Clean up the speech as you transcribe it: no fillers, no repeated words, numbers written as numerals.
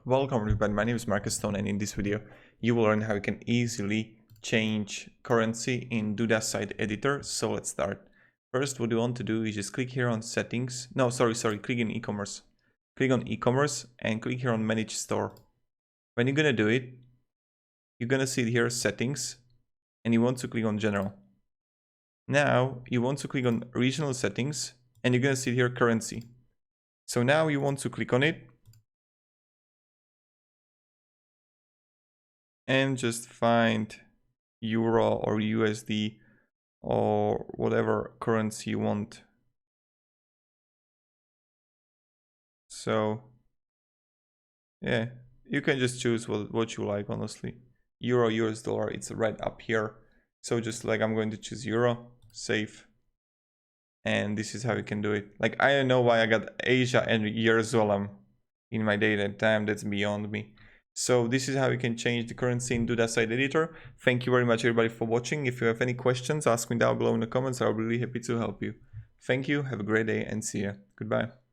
Welcome everybody, my name is Marcus Stone, and in this video you will learn how you can easily change currency in Duda site editor. So let's start. First, what you want to do is just click here on settings. No, sorry, click in e-commerce. Click on e-commerce and click here on manage store. When you're gonna do it, you're gonna see here settings and you want to click on general. Now you want to click on regional settings and you're gonna see here currency. So now you want to click on it and just find Euro or USD or whatever currency you want. So yeah, you can just choose what you like, honestly. Euro, US dollar, it's right up here. So just like I'm going to choose Euro, save. And this is how you can do it. Like, I don't know why I got Asia and Jerusalem in my date and time. That's beyond me. So this is how you can change the currency in Duda site editor. Thank you very much everybody for watching. If you have any questions, ask me down below in the comments. I'll be really happy to help you. Thank you, have a great day and see ya. Goodbye.